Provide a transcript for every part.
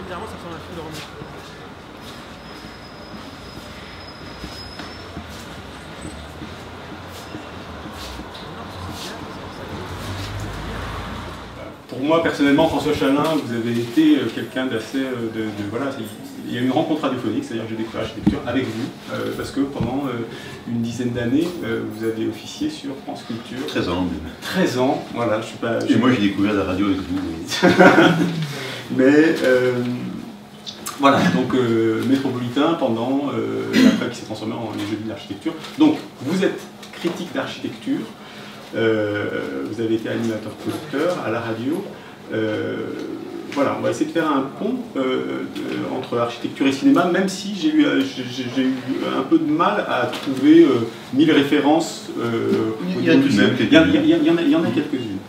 Littéralement, ça ressemble à un film de Roméo. Pour moi, personnellement, François Chalin, vous avez été quelqu'un d'assez... voilà, il y a eu une rencontre radiophonique, c'est-à-dire que j'ai découvert l'architecture avec vous, parce que pendant une dizaine d'années, vous avez officié sur France Culture. 13 ans. 13 ans, voilà, je suis pas... Et moi, j'ai découvert la radio avec vous. Mais... voilà, donc métropolitain pendant l'après qui s'est transformé en les Jeudis d'architecture. Donc, vous êtes critique d'architecture, vous avez été animateur-producteur à la radio. Voilà, on va essayer de faire un pont entre architecture et cinéma, même si j'ai eu un peu de mal à trouver 1000 références. Il y en a tout de même quelques-unes. Il y en a quelques-unes.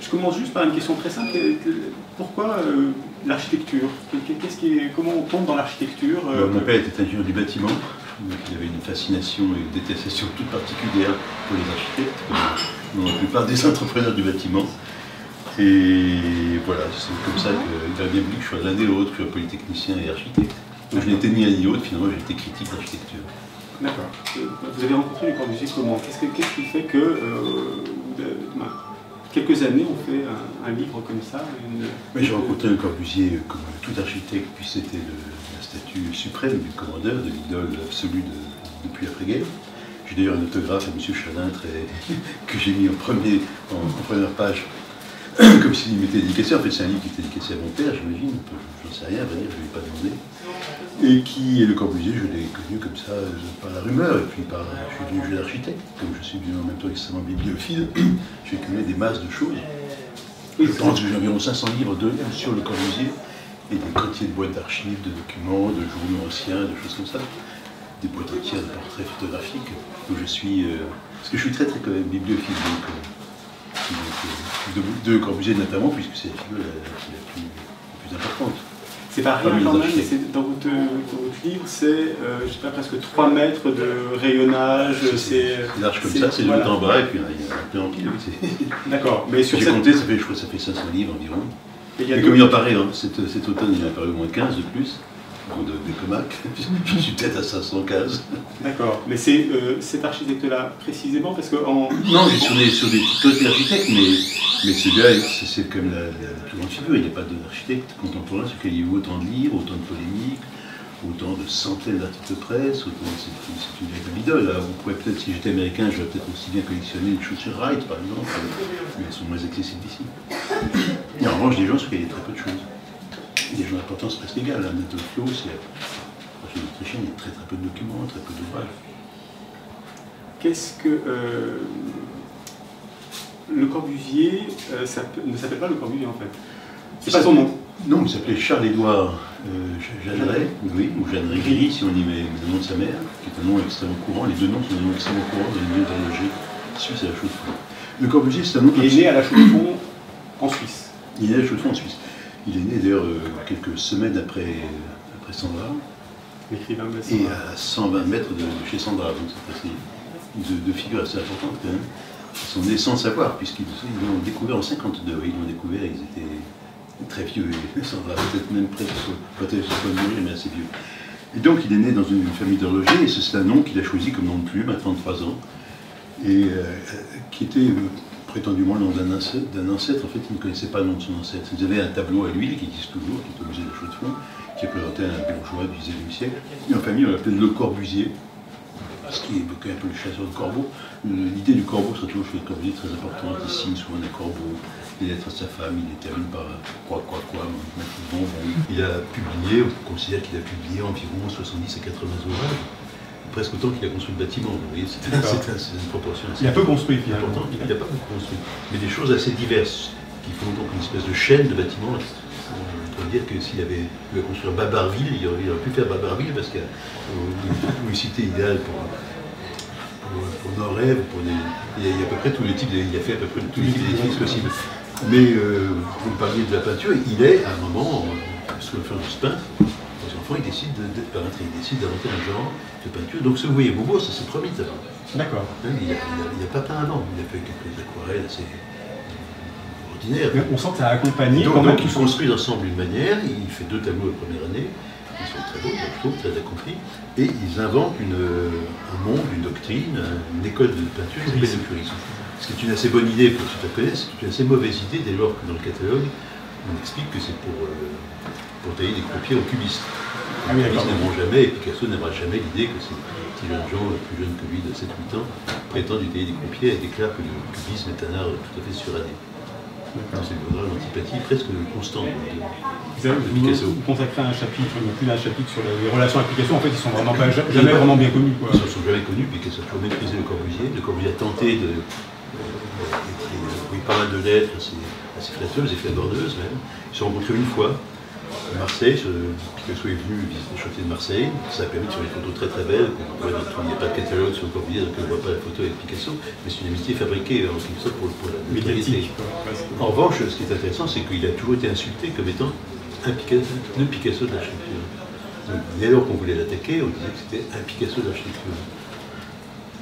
Je commence juste par une question très simple. Pourquoi l'architecture? Comment on tombe dans l'architecture? Mon père était ingénieur du bâtiment, donc il avait une fascination et une détestation toute particulière pour les architectes, comme dans la plupart des entrepreneurs du bâtiment. Et voilà, c'est comme ça qu'il a bien voulu que je sois l'un et l'autre, que je sois polytechnicien et architecte. Donc je n'étais ni l'un ni l'autre, finalement j'étais critique d'architecture. D'accord. Vous avez rencontré Le Corbusier comment? Qu'est-ce qui fait que quelques années on fait un livre comme ça? J'ai rencontré Le Corbusier comme tout architecte, puis c'était la statue suprême du commandeur, de l'idole absolue depuis l'après-guerre. J'ai d'ailleurs un autographe à M. Chalin que j'ai mis en première page, comme s'il m'était dédicacé. En fait, c'est un livre qui était dédicacé à mon père, j'imagine, j'en sais rien, à vrai dire, je ne lui ai pas demandé. Et qui est Le Corbusier, je l'ai connu comme ça par la rumeur, et puis je suis devenu jeune architecte, comme je suis devenu en même temps extrêmement bibliophile, j'ai accumulé des masses de choses. Je pense que j'ai environ 500 livres sur Le Corbusier, et des quantités de boîtes d'archives, de documents, de journaux anciens, de choses comme ça, des boîtes entières de portraits photographiques. Donc je suis, parce que je suis très quand même bibliophile, de Corbusier notamment, puisque c'est la figure la plus importante. C'est pas rien quand même, mais dans votre livre, c'est, je sais pas, presque 3 mètres de rayonnage. C'est large comme ça, c'est de haut en bas, et puis il y a un peu en pile. D'accord, mais sur j'ai compté, je crois que ça fait 500 livres environ. Et comme il en paraît, cet automne, il en paraît au moins 15 de plus, des comacs. Je suis peut-être à 515. D'accord, mais c'est cet architecte-là précisément parce que Non, sur des côtés architectes, mais celui-là, c'est comme la plus grande figure. Il n'y a pas d'architecte contemporain sur lequel il y a eu autant de livres, autant de polémiques, autant de centaines d'articles de presse. C'est une véritable idole. Là. Vous pouvez peut-être, si j'étais américain, je vais peut-être aussi bien collectionner les chaussures Wright, par exemple, mais elles sont moins accessibles ici. Et en revanche, des gens sur lesquels il y a très peu de choses. Des gens d'importance presque égale. Hein. De Flo, chez les Autrichiens, il y a très peu de documents, très peu d'ouvrages. Qu'est-ce que Le Corbusier ne s'appelle pas Le Corbusier en fait? C'est pas son nom. Non, il s'appelait Charles-Édouard Jeanneret, oui, ou Jeanneret Grilly, si on y met le nom de sa mère, qui est un nom extrêmement courant. Les deux noms sont des noms extrêmement courants dans les milieux d'horloger suisse à la Chaux-de-Fonds. Le Corbusier, c'est un nom. Il est né à la Chaux-de-Fonds en Suisse. Il est né à la Chaux-de-Fonds en Suisse. Il est né d'ailleurs quelques semaines après Sandra. L'écrivain de et à 120 mètres de chez Sandra. Donc c'est deux figures assez importantes quand même. Ils sont nés sans savoir, puisqu'ils l'ont découvert en 52. Ils l'ont découvert, ils étaient très vieux. Et Sandra peut-être même presque soit mourir, mais assez vieux. Et donc il est né dans une famille d'horlogers, et c'est un nom qu'il a choisi comme nom de plume à 33 ans, et qui était prétendument le nom d'un ancêtre. En fait, il ne connaissait pas le nom de son ancêtre. Il avait un tableau à l'huile qui existe toujours, qui est au musée de Chaux-de-Fonds, qui représentait un bourgeois du XIXe siècle. Et en famille, on l'appelait Le Corbusier, ce qui évoquait un peu le chasseur de corbeaux. L'idée du corbeau sera toujours chez Le Corbusier très importante. Il signe souvent un corbeau, les lettres à sa femme, il les termine par quoi, bon. Il a publié, on considère qu'il a publié environ 70 à 80 ouvrages. Presque autant qu'il a construit le bâtiment, vous voyez, c'est une proportion assez... Il a peu construit finalement. Important. Il n'a pas beaucoup construit, mais des choses assez diverses, qui font donc une espèce de chaîne de bâtiments. On peut dire que s'il avait pu construire Babarville, il aurait pu faire Babarville, parce qu'il y a une cité idéale pour nos rêves, il y a à peu près tous les types, il a fait à peu près tous les types d'édifices possibles. Mais vous me parliez de la peinture, il est à un moment, sous l'influence du peintre, les enfants, ils décident d'inventer un genre de peinture. Donc, si vous voyez Bobo, ça s'est trop vite avant. D'accord. Il n'y a pas peint avant. Il a fait quelques aquarelles assez extraordinaire. Mais on sent que ça a accompagné. Donc ils construisent ensemble une manière, il fait 2 tableaux la première année, ils sont très beaux, je trouve, très accomplis, et ils inventent un monde, une doctrine, une école de peinture qui s'appelle le purisme. Ce qui est une assez bonne idée pour tout à fait, c'est une assez mauvaise idée dès lors que dans le catalogue, on explique que c'est pour tailler des croupiers aux cubistes. Ah oui, Les cubistes n'aimeront jamais, et Picasso n'aimera jamais l'idée que ces petits jeunes gens, plus jeunes que lui de 7-8 ans, prétendent tailler des croupiers et déclarent que le cubisme est un art tout à fait suranné. C'est l'antipathie presque constante Vous consacrez un chapitre, plus d'un chapitre sur les relations avec Picasso, en fait ils sont vraiment jamais vraiment bien connus. Quoi. Ils ne sont jamais connus, Picasso a toujours méprisé Le Corbusier. Le Corbusier a tenté de... pas mal de lettres assez flatteuses et flavordeuses même. Ils se sont rencontrés une fois à Marseille. Picasso est venu visiter le chantier de Marseille. Ça a permis de faire des photos très très belles. Il n'y a pas de catalogue sur Le Corbusier, donc on ne voit pas la photo avec Picasso. Mais c'est une amitié fabriquée en quelque sorte pour la notoriété. En revanche, ce qui est intéressant, c'est qu'il a toujours été insulté comme étant le Picasso de l'architecture. Dès lors qu'on voulait l'attaquer, on disait que c'était un Picasso de l'architecture.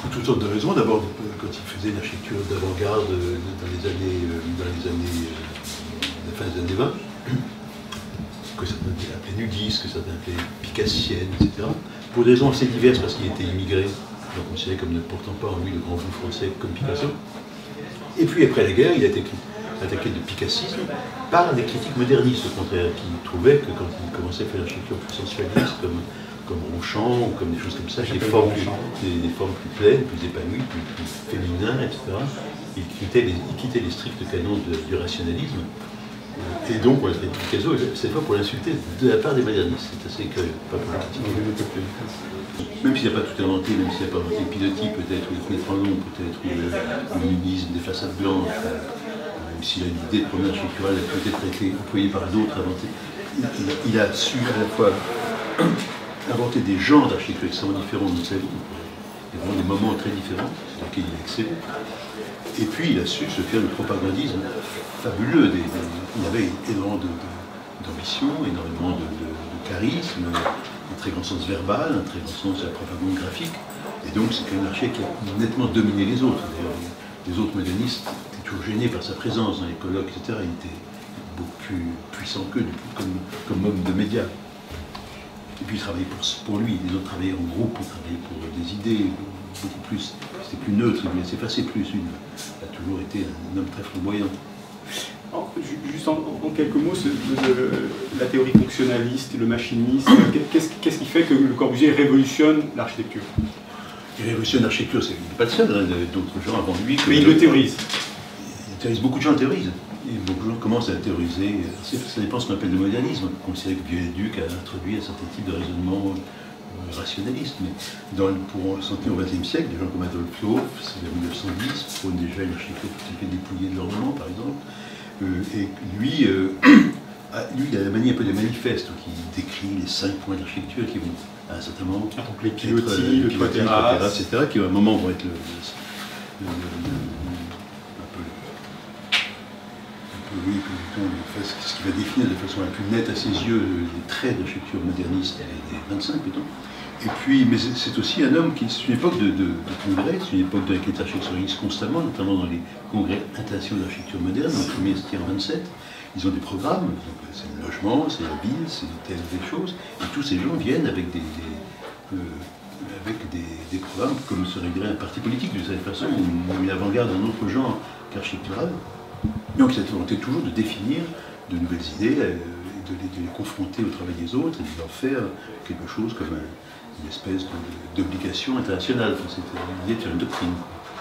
Pour toutes sortes de raisons. D'abord, quand il faisait l'architecture d'avant-garde dans les années la fin des années 20, que certains appelaient nudiste, que certains appelaient picassienne, etc. Pour des raisons assez diverses, parce qu'il était immigré, donc considéré comme ne portant pas en lui le grand goût français comme Picasso. Et puis après la guerre, il a été attaqué de picassisme par des critiques modernistes, au contraire, qui trouvaient que quand il commençait à faire l'architecture plus sensualiste, comme Ronchamp, ou comme des choses comme ça, des formes plus pleines, plus épanouies, plus féminines, etc. Il quittait les stricts canons du rationalisme. Et donc, on a traité Picasso, cette fois pour l'insulter de la part des modernistes. C'est assez curieux, pas pour la critiquer. Même s'il n'a pas tout inventé, même s'il n'a pas inventé le pilotis, peut-être, ou le fenêtre en long, peut-être, ou le luminisme des façades blanches, même s'il a une idée de promenade architecturale, elle a peut-être été employée par d'autres, inventée. Il a su à la fois inventer des genres d'architecture extrêmement différents dans sa vie, il y a vraiment des moments très différents, sur lesquels il a excellé. Et puis il a su se faire le propagandisme fabuleux. Il avait énormément d'ambition, énormément de charisme, un très grand sens verbal, un très grand sens de la propagande graphique. Et donc c'est un architecte qui a nettement dominé les autres. D'ailleurs, les autres modernistes étaient toujours gênés par sa présence dans les colloques, etc. Il était beaucoup plus puissant qu'eux, comme homme de médias. Et puis il travaillait pour lui, les autres travaillaient en groupe, ils travaillaient pour des idées, beaucoup plus, c'était plus neutre, il laissait passer plus. Il a toujours été un homme très flamboyant. Juste en quelques mots, la théorie fonctionnaliste, le machinisme, qu'est-ce qui fait que Le Corbusier révolutionne l'architecture? Il révolutionne l'architecture, il n'est pas le seul, hein, d'autres gens avant lui. Mais il le théorise. Il théorise, beaucoup de gens théorisent. Et beaucoup de gens commencent à théoriser, ça dépend de ce qu'on appelle le modernisme. On considère que Viollet-le-Duc a introduit un certain type de raisonnement rationaliste, mais pour sentir au XXe siècle, des gens comme Adolphe Loos, c'est vers 1910, prône déjà une architecture tout à fait dépouillée de l'ornement, par exemple. Et lui, il a la manière un peu de manifeste, qui décrit les 5 points d'architecture qui vont à un certain moment donc les pilotis, le toit terrasse, etc., qui à un moment vont être ce qui va définir de façon la plus nette à ses yeux les traits de l'architecture moderniste des 25 plutôt. Et puis, mais c'est aussi un homme qui, c'est une époque de congrès, c'est une époque dans laquelle l'architecture existe constamment, notamment dans les congrès internationaux d'architecture moderne. Le premier c'était en 27. Ils ont des programmes, c'est le logement, c'est la ville, c'est telle des choses, et tous ces gens viennent avec des programmes comme serait un parti politique d'une certaine façon, ou une avant-garde d'un autre genre qu'architectural. Donc cette volonté toujours de définir de nouvelles idées, de les confronter au travail des autres et de leur faire quelque chose comme une espèce d'obligation internationale. Enfin, c'était l'idée de faire une doctrine.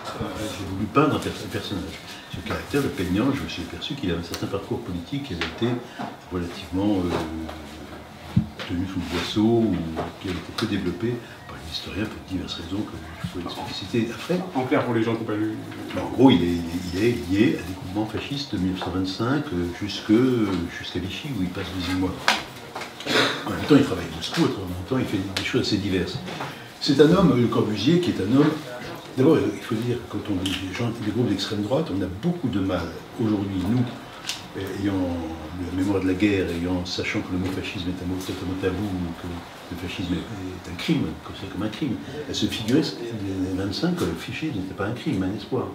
J'ai voulu peindre un personnage. Ce caractère, le peignant, je me suis aperçu qu'il avait un certain parcours politique qui avait été relativement tenu sous le boisseau, ou qui avait été peu développé par les historiens pour diverses raisons que je peux expliciter après. En clair, pour les gens qui n'ont pas lu. En gros, il est lié à des mouvements fascistes de 1925 jusqu'à Vichy, où il passe 18 mois. En même temps, il travaille à Moscou, en même temps, il fait des choses assez diverses. C'est un homme, Le Corbusier, qui est un homme. D'abord, il faut dire que quand on dit des groupes d'extrême droite, on a beaucoup de mal aujourd'hui, nous, ayant la mémoire de la guerre, sachant que le mot fascisme est un mot totalement tabou, que le fascisme est un crime, considéré comme un crime, à se figurer les 25 que le fascisme n'était pas un crime, un espoir.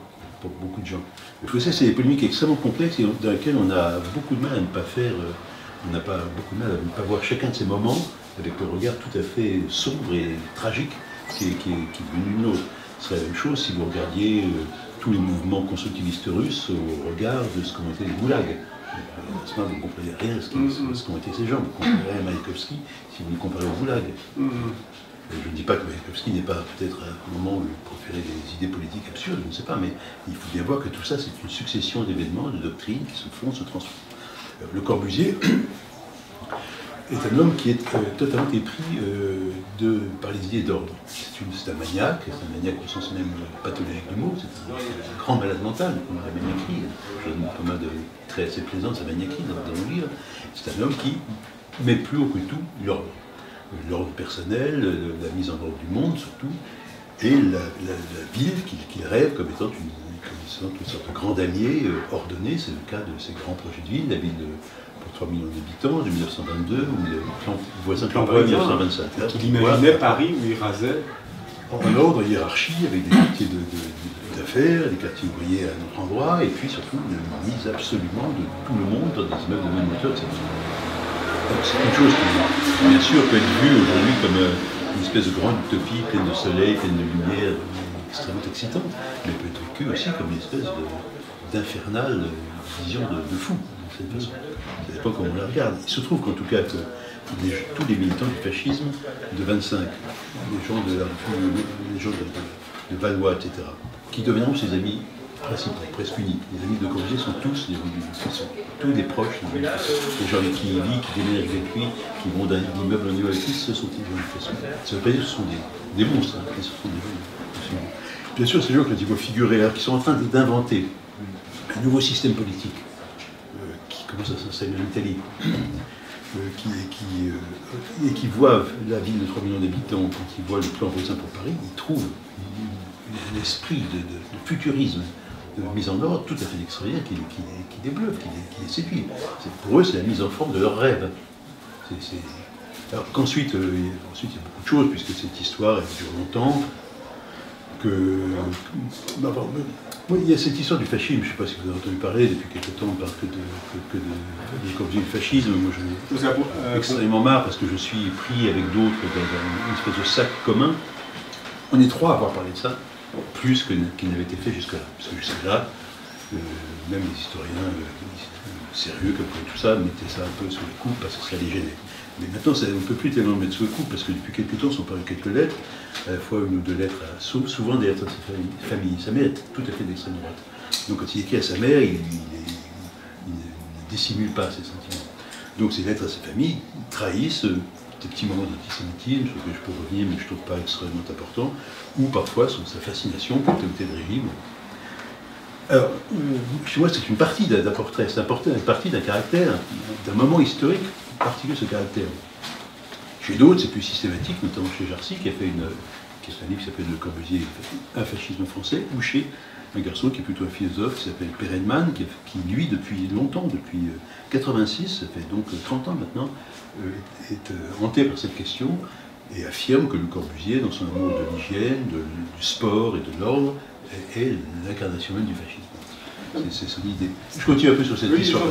pour beaucoup de gens. Le fossé, c'est des polémiques extrêmement complexes et dans lesquelles on a beaucoup de mal à ne pas faire, on n'a pas beaucoup de mal à ne pas voir chacun de ces moments avec le regard tout à fait sombre et tragique qui est devenu le nôtre. Ce serait la même chose si vous regardiez tous les mouvements constructivistes russes au regard de ce qu'ont été les goulags. À ce moment, vous ne comprenez rien à ce qu'ont été ces gens. Vous comparez à Maïkovski si vous le comparez au goulag. Je ne dis pas que Maïkovski n'est pas peut-être à un moment où il proférait des idées politiques absurdes, je ne sais pas, mais il faut bien voir que tout ça, c'est une succession d'événements, de doctrines qui se font, se transforment. Le Corbusier est un homme qui est totalement épris par les idées d'ordre. C'est un maniaque au sens même pathologique du mot, c'est un grand malade mental, comme l'a bien écrit. Je donne pas mal de traits assez plaisants de sa maniaquerie dans le livre. C'est un homme qui met plus haut que tout l'ordre. L'ordre personnel, la mise en ordre du monde surtout, et la ville qu'il rêve comme étant une sorte de grand damier ordonné. C'est le cas de ces grands projets de ville, la ville pour 3 millions d'habitants de 1922, ou le voisin plan Paris 1925. Qu'il imaginait Paris où il rasait. En ordre, hiérarchie, avec des quartiers d'affaires, des quartiers ouvriers à un autre endroit, et puis surtout une mise absolument de tout le monde dans des immeubles de même hauteur, etc. C'est une chose qui, bien sûr, peut être vue aujourd'hui comme une espèce de grande utopie pleine de soleil, pleine de lumière, extrêmement excitante, mais peut être vécue aussi comme une espèce d'infernale vision de fou, de cette façon. Ça dépend comment on la regarde. Il se trouve qu'en tout cas, tous les militants du fascisme de 25, les gens de Valois, etc., qui deviendront ses amis principaux, presque uniques. Les amis de Corbusier sont tous des proches, des gens avec qui il vit, qui déménagent avec lui, qui vont d'un immeuble en niveau avec lui, ce sont des gens de façon. Ça ne veut pas dire que ce sont des monstres, hein, mais ce sont des gens. Bien sûr, ces gens, quand ils voient figurer, qui sont en train d'inventer un nouveau système politique qui commence à s'installer en Italie, et qui voient la ville de 3 millions d'habitants, quand ils voient le plan voisin pour Paris, ils trouvent un esprit de futurisme, de mise en ordre tout à fait extraordinaire qui les bluffe, qui les séduit. Pour eux, c'est la mise en forme de leur rêve. Alors qu'ensuite, il y a beaucoup de choses, puisque cette histoire, elle dure longtemps, il y a cette histoire du fascisme, je ne sais pas si vous avez entendu parler, depuis quelque temps on parle que de Corbusier du fascisme. Moi j'en ai extrêmement marre parce que je suis pris avec d'autres dans une espèce de sac commun. On est trois à avoir parlé de ça, plus qu'il n'avait été fait jusque-là. Parce que jusque-là, même les historiens sérieux comme tout ça mettaient ça un peu sous les coups parce que ça les gênait. Mais maintenant, on ne peut plus tellement mettre sous le coup, parce que depuis quelques temps, sont parues quelques lettres, à la fois une ou deux lettres, souvent des lettres à sa famille. Sa mère est tout à fait d'extrême droite. Donc quand il écrit à sa mère, il ne dissimule pas ses sentiments. Donc ces lettres à sa famille trahissent des petits moments d'antisémitisme, sur lesquels je peux revenir, mais je ne trouve pas extrêmement important, ou parfois sur sa fascination pour tel ou tel régime. Alors, chez moi, c'est une partie d'un portrait, c'est une partie d'un caractère, d'un moment historique particulier, ce caractère. Chez d'autres, c'est plus systématique, notamment chez Jarcy, qui a fait un livre qui s'appelle Le Corbusier, un fascisme français, ou chez un garçon qui est plutôt un philosophe, qui s'appelle Perelman, qui lui, depuis longtemps, depuis 86, ça fait donc 30 ans maintenant, est hanté par cette question, et affirme que Le Corbusier, dans son amour de l'hygiène, du sport et de l'ordre, est l'incarnation même du fascisme. C'est son idée. Je continue un peu sur cette histoire.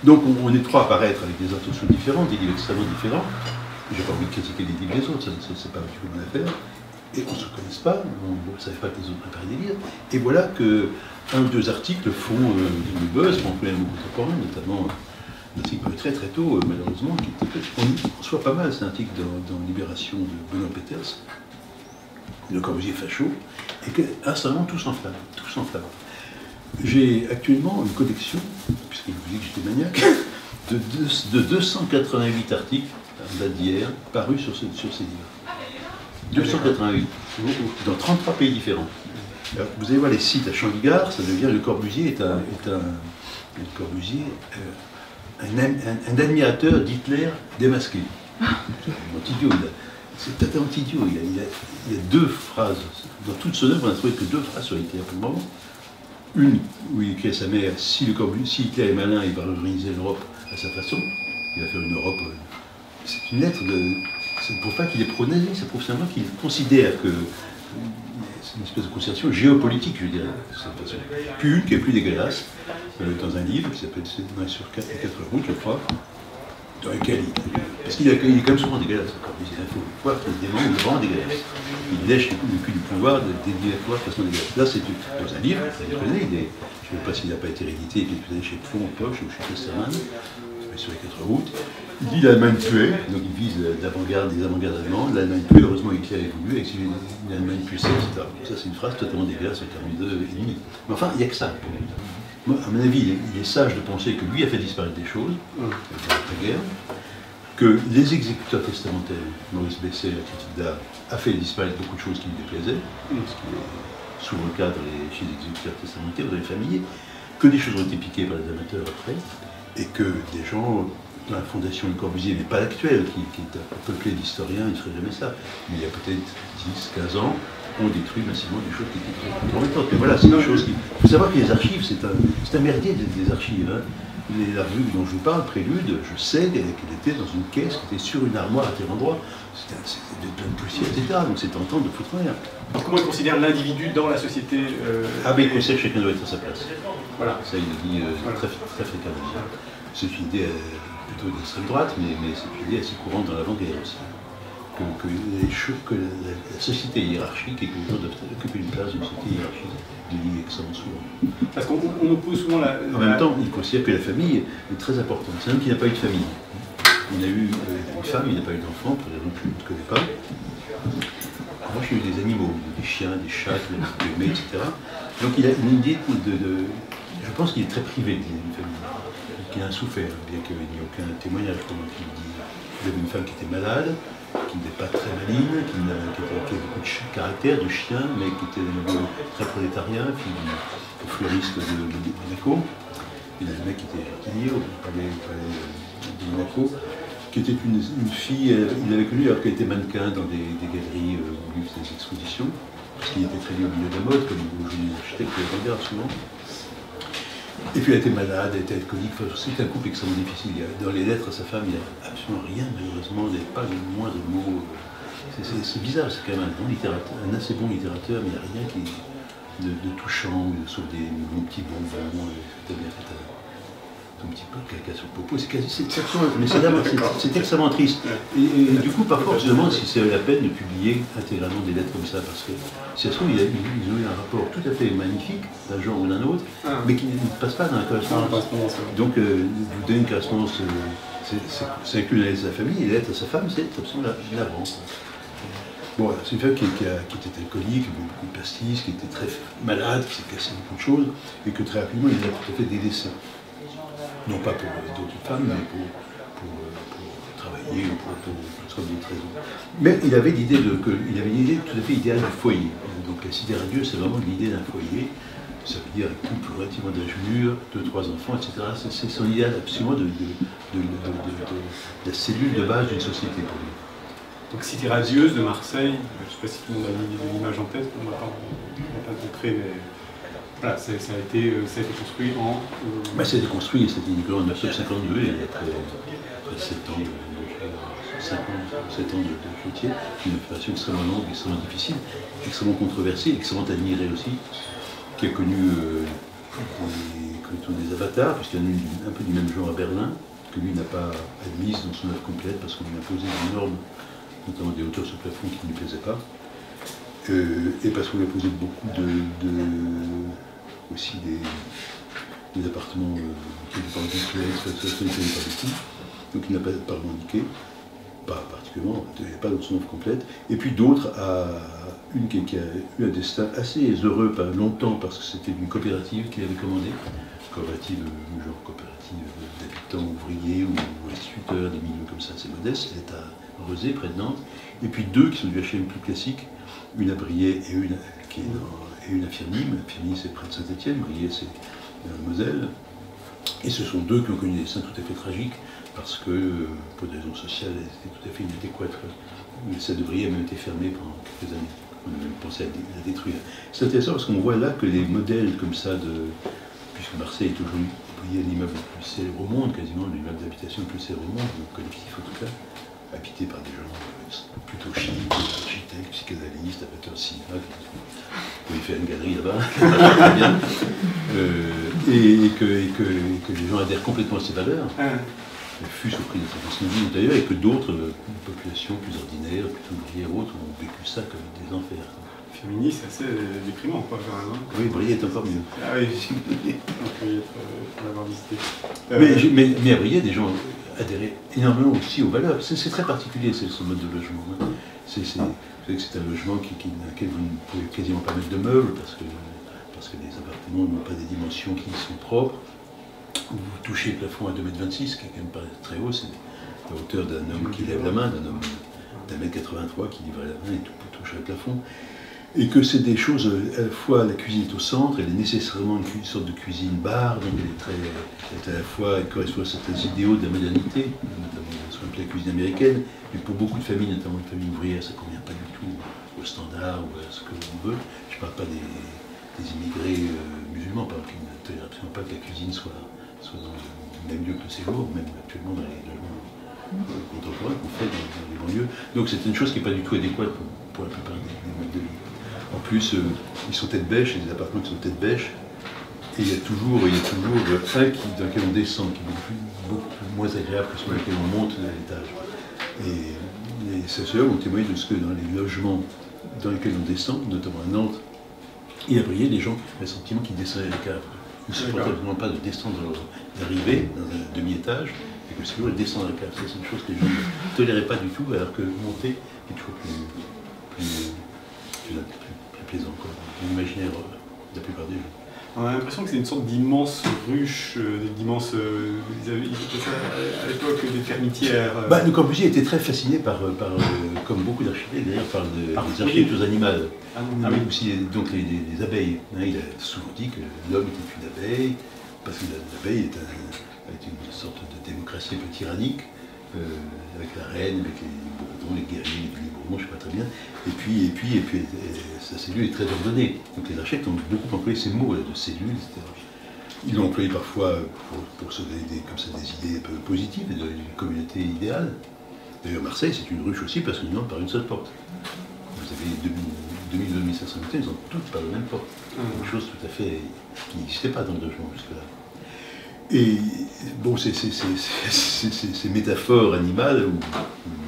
Donc on est trois à paraître avec des intentions différentes, des livres extrêmement différents. J'ai pas envie de critiquer les livres des autres, c'est pas du tout mon affaire. Et on ne se connaisse pas, on ne savait pas que les autres préparaient des livres. Et voilà qu'un ou deux articles font du buzz, pour employer un mot contemporain, notamment un article très très tôt, malheureusement, qui était fait. On reçoit pas mal, c'est un article dans Libération de Benoît Peters, Le Corbusier facho, et qu'instamment tout s'enflamme, tout s'enflamme. J'ai actuellement une collection, puisque je vous dis que j'étais maniaque, de 288 articles, en date d'hier, parus sur ces livres. 288, dans 33 pays différents. Alors, vous allez voir les sites à Champ-Ligard, ça devient Le Corbusier un admirateur d'Hitler démasqué. Anti-idiot, c'est tout à fait anti-idiot. Il y a deux phrases. Dans toute son œuvre, on n'a trouvé que deux phrases sur Hitler pour le moment. Une où il écrit à sa mère, si Hitler est malin, il va organiser l'Europe à sa façon. Il va faire une Europe. C'est une lettre de. Ça ne prouve pas qu'il est pro-nazi, ça prouve simplement qu'il considère que c'est une espèce de concertation géopolitique, je dirais, de cette façon. Puis une qui est plus dégueulasse, dans un livre qui s'appelle « sur 4 routes », je crois, dans lequel parce qu'il est quand même souvent dégueulasse, encore. Il faut voir qu'il y a des moments vraiment dégueulasses. Il lèche le cul du pouvoir des divers pouvoirs de façon dégueulasse. Là, c'est dans un livre, vous connaissez, je ne sais pas s'il n'a pas été réédité quelques années chez Fond, Poche ou chez Casterman, sur les 4 routes. Il dit l'Allemagne tuée, donc il vise l'avant-garde des avant-gardes allemandes. L'Allemagne tuée, heureusement Hitler a évolué, avec une Allemagne puissante, etc. Ça, c'est une phrase totalement dégueulasse en termes d'ennemi. Mais enfin, il n'y a que ça. Moi, à mon avis, il est sage de penser que lui a fait disparaître des choses, dans la guerre, que les exécuteurs testamentaires, Maurice Besset, la critique d'art, a fait disparaître beaucoup de choses qui lui déplaisaient, ce qui est souvent le cas chez les exécuteurs testamentaires ou dans les familles, que des choses ont été piquées par les amateurs après, et que des gens, dans la fondation Le Corbusier, mais pas l'actuelle, qui est peuplée d'historiens, il ne ferait jamais ça, mais il y a peut-être 10, 15 ans, ont détruit massivement des choses qui étaient très compromettantes. Mais voilà, c'est une chose qui... Il faut savoir que les archives, c'est un merdier des archives. Hein. La revue dont je vous parle, Prélude, je sais qu'elle était dans une caisse qui était sur une armoire à tel endroit. C'était plein de poussière, etc. Donc c'est tentant de foutre rien. Alors comment il considère l'individu dans la société Ah ben il considère que chacun doit être à sa place. Voilà. Ça il le dit voilà. très fréquemment. C'est une idée plutôt d'extrême droite, mais c'est une idée assez courante dans l'avant-guerre aussi. Que la société est hiérarchique et que les gens doivent occuper une place dans une société hiérarchique. Il dit extrêmement souvent. Parce qu'on oppose souvent En même temps, il considère que la famille est très importante. C'est un homme qui n'a pas eu de famille. Il a eu une femme, il n'a pas eu d'enfant, pour des raisons que je ne connais pas. En revanche, il a eu des animaux, des chiens, des chats, qu'il a aimés, etc. Donc il a une idée je pense qu'il est très privé d'une famille, qu'il a souffert, bien qu'il n'y ait aucun témoignage, comme il dit. Il avait une femme qui était malade, qui n'était pas très maligne, qui avait beaucoup de caractère, de chien, mais qui était très prolétarien, fille du fleuriste de Monaco. Il y a un mec qui était jardinier au palais de Monaco, qui était une fille, il l'avait connue alors qu'elle était mannequin dans des galeries où il faisait des expositions, parce qu'il était très lié au milieu de la mode, comme les architectes le regardent souvent. Et puis elle était malade, elle était alcoolique, c'était un couple extrêmement difficile. Dans les lettres à sa femme, il n'y a absolument rien, malheureusement, il n'y a pas le moindre mot. C'est bizarre, c'est quand même un assez bon littérateur, mais il n'y a rien de touchant, sauf des petits bonbons, c'est-à-dire un petit peu de caca sur le popo, c'est extrêmement triste. Et du coup, parfois, on se demande si c'est la peine de publier intégralement des lettres comme ça, parce que si ça se trouve, ils ont eu un rapport tout à fait magnifique, d'un genre ou d'un autre, mais qui ne passe pas dans la correspondance. Donc, vous donnez une correspondance, c'est inclus dans les lettres de sa famille, et les lettres à sa femme, c'est absolument navrant. Bon, voilà, c'est une femme qui était alcoolique, beaucoup de pastis, qui était très malade, qui s'est cassé beaucoup de choses, et que très rapidement, il a tout à fait délaissé. Non pas pour d'autres femmes, mais pour travailler ou pour d'autres raisons. Mais il avait l'idée tout à fait idéale du foyer. Donc la cité radieuse, c'est vraiment l'idée d'un foyer. Ça veut dire un couple relativement d'âge mûr, 2-3 enfants, etc. C'est son idéal absolument de la cellule de base d'une société pour lui. Donc cité radieuse de Marseille, je ne sais pas si tout le monde a l'image en tête, on ne va pas montrer, mais... Voilà, ça a été construit en... Ça a été construit, c'était en 1952, et après 7 ans de chantier, une opération extrêmement longue, extrêmement difficile, extrêmement controversée, extrêmement admirée aussi, qui a connu des avatars, puisqu'il y en a eu un peu du même genre à Berlin, que lui n'a pas admise dans son œuvre complète, parce qu'on lui a posé des normes, notamment des hauteurs sur plafond qui ne lui plaisaient pas, et parce qu'on lui a posé beaucoup aussi des appartements qui n'étaient pas habituels, ça ne tenait pas beaucoup, donc il n'a pas revendiqué, pas particulièrement, il n'y avait pas dans son œuvre complète, et puis d'autres, une qui a eu un destin assez heureux, pas longtemps, parce que c'était une coopérative qu'il avait commandée, coopérative d'habitants ouvriers ou instituteurs, des milieux comme ça, assez modestes, elle est à Rezé, près de Nantes, et puis deux qui sont du HLM plus classique, une à Briey et une à Firminy. Firminy c'est près de Saint-Étienne, Briey c'est dans la Moselle. Et ce sont deux qui ont connu des destins tout à fait tragiques, parce que pour des raisons sociales, elles étaient tout à fait inadéquates. Celle de Briey a même été fermée pendant quelques années. On a même pensé à la détruire. C'est intéressant parce qu'on voit là que les modèles comme ça puisque Marseille est aujourd'hui l'immeuble le plus célèbre au monde, quasiment l'immeuble d'habitation le plus célèbre au monde, le collectif en tout cas, habité par des gens plutôt chics, architectes, psychanalystes, amateurs de cinéma, qui faire une galerie là-bas, très bien, et que les gens adhèrent complètement à ces valeurs, fût-ce au prix de sa vie d'ailleurs, et que d'autres populations plus ordinaires, plutôt ouvrières ou autres, ont vécu ça comme des enfers. Féministe, c'est assez déprimant, quoi, quand même. Oui, Briey est encore mieux. Ah oui, on peut l'avoir visité. Mais à Briey, des gens adhéraient énormément aussi aux valeurs. C'est très particulier, ce mode de logement. Hein. C'est un logement dans lequel vous ne pouvez quasiment pas mettre de meubles, parce que les appartements n'ont pas des dimensions qui sont propres. Vous touchez le plafond à 2,26 m, qui est quand même pas très haut, c'est la hauteur d'un homme qui lève la main, d'un homme d'1,83 m qui livre la main et touche le plafond. Et que c'est des choses, à la fois la cuisine est au centre, elle est nécessairement une sorte de cuisine-bar, donc elle est à la fois, elle correspond à certains idéaux de la modernité, notamment ce qu'on appelle la cuisine américaine, mais pour beaucoup de familles, notamment les familles ouvrières, ça ne convient pas du tout au standard ou à ce que l'on veut. Je ne parle pas des immigrés musulmans, par exemple, qui ne tolèrent absolument pas que la cuisine soit dans le même lieu que le séjour, même actuellement dans les logements contemporains qu'on fait dans les banlieues. Donc c'est une chose qui n'est pas du tout adéquate pour la plupart des modes de vie. En plus, ils sont tête bêche, les appartements qui sont tête bêche, et il y a toujours un dans lequel on descend, qui est beaucoup moins agréable que celui dans lequel on monte à l'étage. Et les sociologues ont témoigné de ce que dans les logements dans lesquels on descend, notamment à Nantes, et à Briey, les gens qui ont le sentiment qu'ils descendaient les caves. Ils ne supportent absolument pas de descendre, d'arriver dans un demi-étage, et que c'est toujours descendre la cave. C'est une chose que les gens ne toléraient pas du tout, alors que monter est toujours plus plaisant, quoi. L'imaginaire de la plupart des gens. On a l'impression que c'est une sorte d'immense ruche, d'immense. Ils avaient fait ça à l'époque des termitières. Le Corbusier était très fasciné comme beaucoup d'architectes d'ailleurs, par les architectures animales. Aussi, donc les abeilles. Hein, il a souvent dit que l'homme était une abeille, parce que l'abeille est une sorte de démocratie un peu tyrannique, avec la reine, avec les bourdons, les guerriers, les bourdons, je ne sais pas très bien. Et puis sa cellule est très ordonnée. Donc les architectes ont beaucoup employé ces mots de cellule, etc. Ils l'ont employé parfois pour se donner comme ça des idées un peu positives et d'une communauté idéale. D'ailleurs, Marseille, c'est une ruche aussi parce qu'on y entre par une seule porte. Vous avez 2500 habitants, ils ont toutes par la même porte. Une chose tout à fait qui n'existait pas dans le logement jusque-là. Et bon, ces métaphores animales ou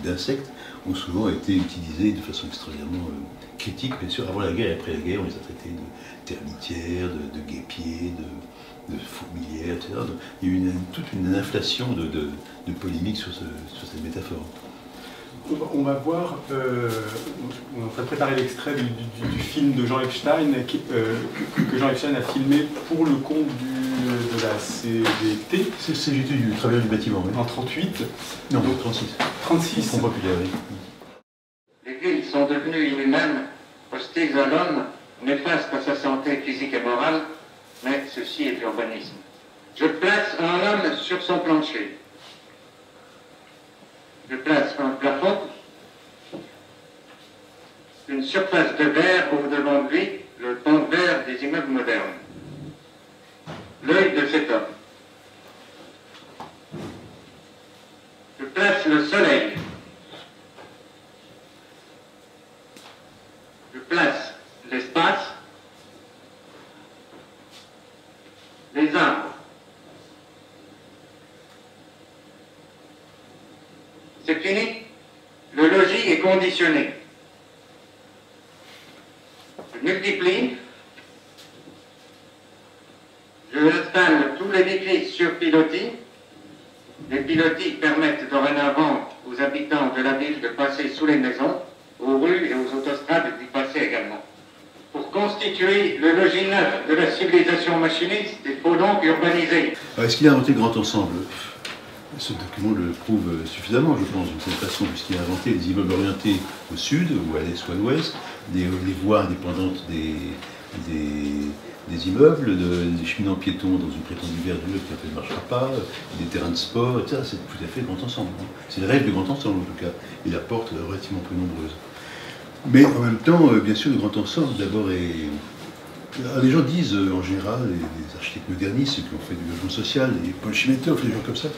d'insectes ont souvent été utilisées de façon extraordinairement critique, bien sûr, avant la guerre et après la guerre, on les a traités de termitières, de guêpiers, de fourmilières, etc. Donc, il y a eu toute une inflation de polémiques sur cette métaphore. On va voir, on est en train de préparer l'extrait du film de Jean Epstein, que Jean Epstein a filmé pour le compte de la CGT. C'est CGT du Travailleur du bâtiment, oui. En 38. Non, donc 36. 36. Front populaire, oui. Les villes sont devenues inhumaines, hostiles à l'homme, néfastes à sa santé physique et morale, mais ceci est l'urbanisme. Je place un homme sur son plancher. Je place un plafond, une surface de verre au-devant de lui, le ton de verre des immeubles modernes. L'œil de cet homme. Je place le soleil. Je place l'espace, les arbres. C'est fini. Le logis est conditionné. Je multiplie. Je installe tous l'édifice sur pilotis. Les pilotis permettent dorénavant aux habitants de la ville de passer sous les maisons, aux rues et aux autostrades d'y passer également. Pour constituer le logis neuf de la civilisation machiniste, il faut donc urbaniser. Est-ce qu'il a inventé le grand ensemble? Ce document le prouve suffisamment, je pense, d'une certaine façon, puisqu'il a inventé les immeubles orientés au sud, ou à l'est ou à l'ouest, les voies indépendantes des immeubles, des chemins piétons dans une prétendue verdure qui ne marchera pas, des terrains de sport, etc. C'est tout à fait le grand ensemble. C'est le rêve du grand ensemble, en tout cas, et la porte relativement peu nombreuse. Mais en même temps, bien sûr, le grand ensemble, d'abord, est... Alors, les gens disent, en général, les architectes modernistes, ceux qui ont fait du logement social, les Paul Chimetov, les gens comme ça,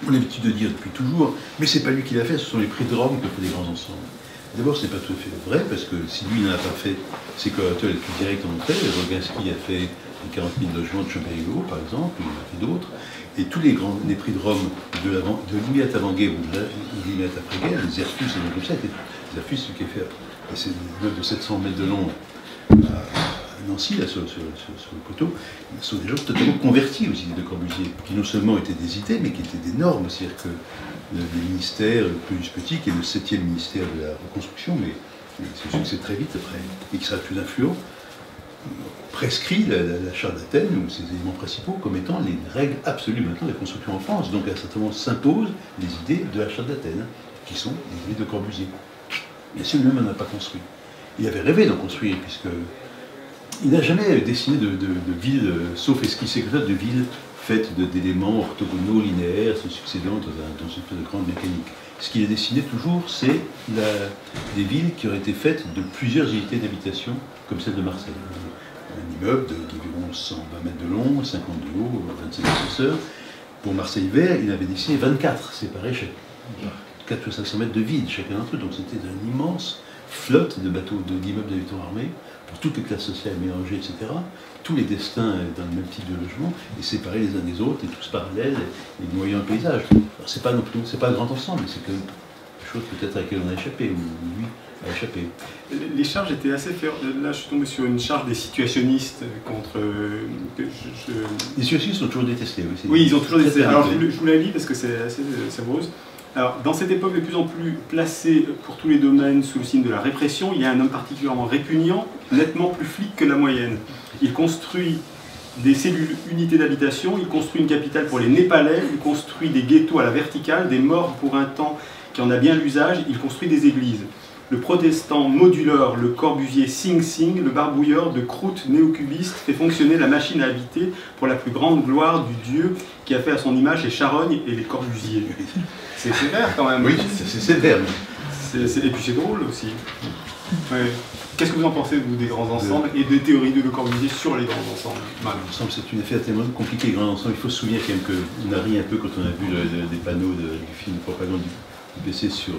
on a l'habitude de dire depuis toujours, mais c'est pas lui qui l'a fait, ce sont les prix de Rome qui ont fait des grands ensembles. D'abord, ce n'est pas tout à fait vrai, parce que si lui n'en a pas fait, ses collaborateurs les plus directs en ont fait. Roginski a fait les 40 000 logements de Chambéry-Go, par exemple, il en a fait d'autres. Et tous les prix de Rome, de l'immédiate avant-guerre ou de l'immédiate après-guerre, les Zerfus, et comme ça, les Zerfus, ce qui est fait, et c'est des meubles de 700 mètres de long à Nancy, là, sur le poteau, sont des gens totalement convertis aux idées de Corbusier, qui non seulement étaient des idées, mais qui étaient des normes. C'est-à-dire que les ministères, le plus petit, qui est le 7e ministère de la reconstruction, mais c'est sûr que c'est très vite après, et qui sera le plus influent, prescrit la charte d'Athènes, ou ses éléments principaux, comme étant les règles absolues maintenant de la construction en France. Donc, à un certain moment, s'imposent les idées de la charte d'Athènes, qui sont les idées de Corbusier. Bien sûr, lui-même n'en a pas construit. Il avait rêvé d'en construire, puisqu'il n'a jamais dessiné de ville, sauf esquissé comme ça, de ville faite d'éléments orthogonaux, linéaires, se succédant dans une espèce de grande mécanique. Ce qu'il a dessiné toujours, c'est des villes qui auraient été faites de plusieurs unités d'habitation, comme celle de Marseille. Un immeuble d'environ 120 mètres de long, 50 de haut, 25 d'épaisseur. Pour Marseille-Vert, il avait dessiné 24, séparés par 400 ou 500 mètres de vide, chacun d'entre eux. Donc c'était une immense flotte de bateaux, d'immeubles d'habitants armés, pour toutes les classes sociales mélangées, etc. Tous les destins dans le même type de logement, et séparés les uns des autres, et tous parallèles, et noyant le paysage. C'est pas non plus, c'est pas un grand ensemble, mais c'est quand même quelque chose peut-être à laquelle on a échappé, ou lui a échappé. Les charges étaient assez féroces. Là, je suis tombé sur une charge des situationnistes contre... Les situationnistes sont toujours détestés. Oui, ils ont toujours détesté. Alors, je vous la lis parce que c'est assez savoureuse. Alors, dans cette époque de plus en plus placée pour tous les domaines sous le signe de la répression, il y a un homme particulièrement répugnant, nettement plus flic que la moyenne. Il construit des cellules unités d'habitation, il construit une capitale pour les Népalais, il construit des ghettos à la verticale, des morgues pour un temps qui en a bien l'usage, il construit des églises. Le protestant moduleur, le Corbusier Sing Sing, le barbouilleur de croûte néocubiste fait fonctionner la machine à habiter pour la plus grande gloire du Dieu qui a fait à son image les charognes et les Corbusiers. C'est sévère quand même. Oui, c'est sévère. Et puis c'est drôle aussi. Ouais. Qu'est-ce que vous en pensez, vous, des grands ensembles et des théories de Le Corbusier sur les grands ensembles? L'ensemble, c'est une affaire tellement compliquée, les grands ensembles. Il faut se souvenir quand même qu'on a ri un peu quand on a vu des panneaux du film de propagande du PC sur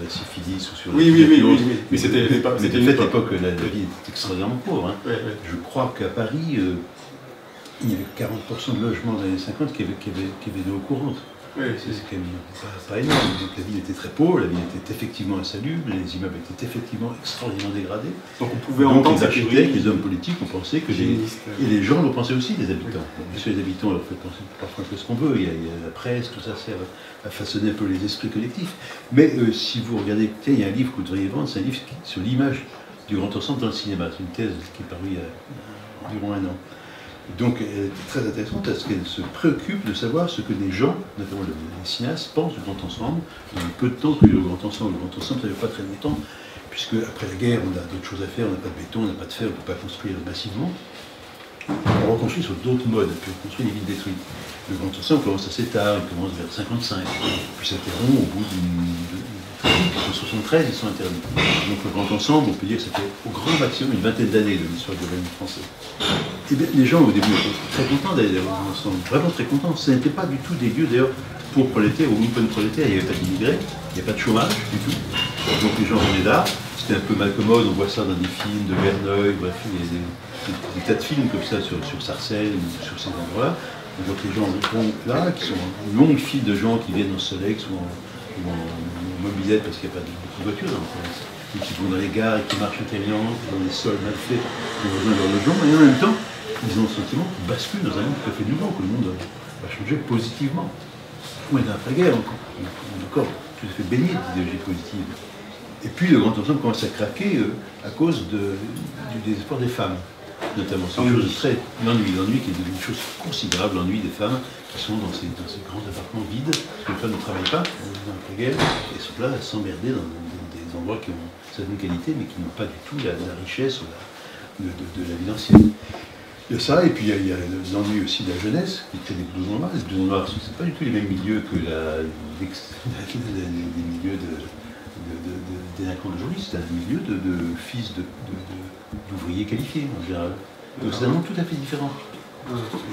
la syphilis ou sur oui. Mais c'était une époque, la vie était extraordinairement pauvre. Hein. Ouais. Je crois qu'à Paris, il y avait 40% de logements dans les années 50 qui avaient de l'eau courante. Oui, c'est quand même pas énorme. Donc la ville était très pauvre, la ville était effectivement insalubre, les immeubles étaient effectivement extraordinairement dégradés. Donc on pouvait entendre les architectes, les hommes politiques ont pensé que et les gens l'ont pensé aussi, les habitants. Oui. Bien sûr, les habitants leur fait penser parfois un peu ce qu'on veut, il y a la presse, tout ça sert à façonner un peu les esprits collectifs. Mais si vous regardez, il y a un livre que vous devriez vendre, c'est un livre sur l'image du grand ensemble dans le cinéma. C'est une thèse qui est parue il y a environ un an. Donc elle était très intéressante parce qu'elle se préoccupe de savoir ce que les gens, notamment les cinéastes, pensent du grand ensemble. Dans le peu de temps que le grand ensemble ça ne fait pas très longtemps, puisque après la guerre, on a d'autres choses à faire, on n'a pas de béton, on n'a pas de fer, on ne peut pas construire massivement. On reconstruit sur d'autres modes, puis on construit les villes détruites. Le grand ensemble commence assez tard, on commence vers 55, puis s'interrompt au bout en 73, ils sont interdits. Donc le grand ensemble, on peut dire que c'était au grand maximum une vingtaine d'années de l'histoire du règne français. Et bien, les gens au début étaient très contents d'aller dans le grand ensemble, vraiment très contents. Ce n'était pas du tout des lieux d'ailleurs pour prolétaires ou lumpen prolétaires, il n'y avait pas d'immigrés, il n'y a pas de chômage du tout. Donc les gens venaient là, c'était un peu mal commode, on voit ça dans des films de Verneuil, bref, il y a des tas de films comme ça sur Sarcelles ou sur ces endroits-là. Donc les gens vont là, qui sont une longue file de gens qui viennent en Solex ou en mobilette parce qu'il n'y a pas beaucoup de voitures dans le France, et qui vont dans les gares et qui marchent intelligents, dans les sols mal faits, pour rejoindre leur logement, et en même temps, ils ont le sentiment qu'ils basculent dans un monde tout à fait nouveau, que le monde va changer positivement. On est dans l'après-guerre, on est encore tout à fait baigné d'idéologie positive. Et puis le grand ensemble commence à craquer à cause du désespoir des femmes, notamment. C'est une chose très... L'ennui qui est une chose considérable, l'ennui des femmes qui sont dans ces grands appartements vides, parce que les femmes ne travaillent pas dans l'après-guerre, et sont là à s'emmerder dans des endroits qui ont certaines qualités, mais qui n'ont pas du tout la richesse de la vie ancienne. Il y a ça, et puis il y a l'ennui aussi de la jeunesse, qui crée des blousons noirs. Les blousons noirs, ce ne sont pas du tout les mêmes milieux que les milieux de délinquants d'aujourd'hui, c'est un milieu de fils d'ouvriers qualifiés, en général. Donc c'est un monde tout à fait différent.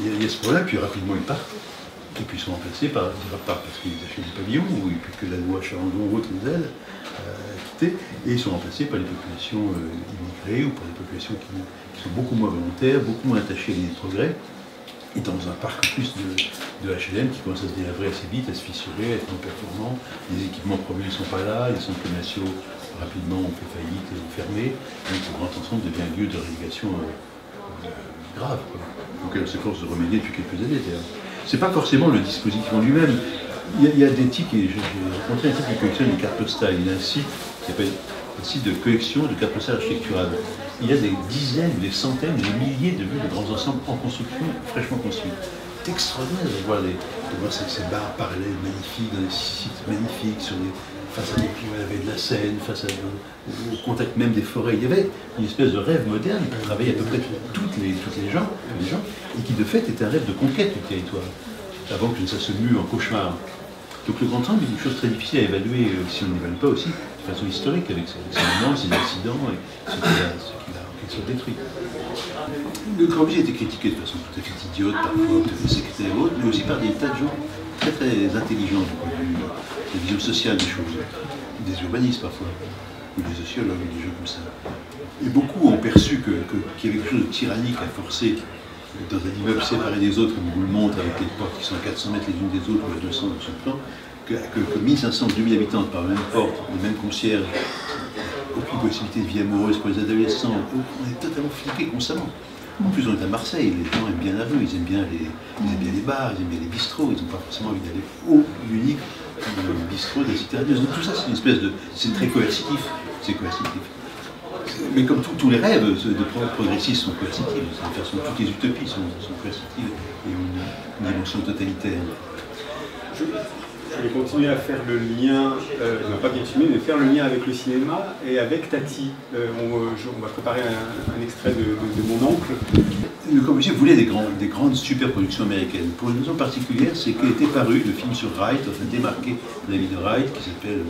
Il y a ce problème, puis rapidement ils partent. et puis sont remplacés par parce qu'ils achètent des pavillons, ou que la loi Chalandon ou autre les aide à quitter, et ils sont remplacés par les populations immigrées ou par les populations qui sont beaucoup moins volontaires, beaucoup moins attachées à l'idée de progrès, et dans un parc plus de HLM qui commence à se délavrer assez vite, à se fissurer, à être non performant. Les équipements promus ne sont pas là, les centres commerciaux rapidement ont fait faillite et ont fermé, donc le Grand Ensemble devient un lieu de relégation grave, quoi. Donc elle s'efforce de remédier depuis quelques années d'ailleurs. C'est pas forcément le dispositif en lui-même. Il y a des types, et j'ai rencontré un type qui collectionne des cartes postales. Il a un site qui s'appelle un site de collection de cartes postales architecturales. Il y a des dizaines, des centaines, des milliers de vues de grands ensembles en construction, fraîchement construits. C'est extraordinaire de voir ces barres parallèles magnifiques, dans des sites magnifiques, face à des avec de la Seine, au contact même des forêts. Il y avait une espèce de rêve moderne qui travaillait à peu près toutes les gens, et qui de fait était un rêve de conquête du territoire, avant que ça se mue en cauchemar. Donc le Grand Ensemble est une chose très difficile à évaluer, si on n'évalue pas aussi, de façon historique, avec ses moments, ses accidents, et ce qu'il a en quelque sorte détruit. Le Corbusier a été critiqué de façon tout à fait idiote, parfois, tout à fait sectaire et autres, mais aussi par des tas de gens très très intelligents du point de vue de la vision sociale des choses, des urbanistes parfois, ou des sociologues, des gens comme ça. Et beaucoup ont perçu qu'il y avait quelque chose de tyrannique à forcer dans un immeuble séparé des autres, comme on vous le montre, avec les portes qui sont à 400 mètres les unes des autres, ou à 200 dans son plan, que 1500, 2000 habitants par la même porte, le même concierge, aucune possibilité de vie amoureuse pour les adolescents, on est totalement fliqués constamment. En plus, on est à Marseille, les gens aiment bien la rue, ils aiment bien les bars, ils aiment bien les bistrots, ils n'ont pas forcément envie d'aller au l'unique bistrot de la cité radieuse. Donc tout ça, c'est une espèce de... c'est très coercitif, c'est coercitif. Mais comme tous les rêves de progressistes sont coercitifs, de toute façon, toutes les utopies sont coercitives et ont une dimension totalitaire. Je vais continuer à faire le lien, non pas continuer, mais faire le lien avec le cinéma et avec Tati. On va préparer un extrait de mon oncle. Le Corbusier voulait des grandes super productions américaines. Pour une raison particulière, c'est qu'il était paru le film sur Wright, enfin démarqué de la vie de Wright, qui s'appelle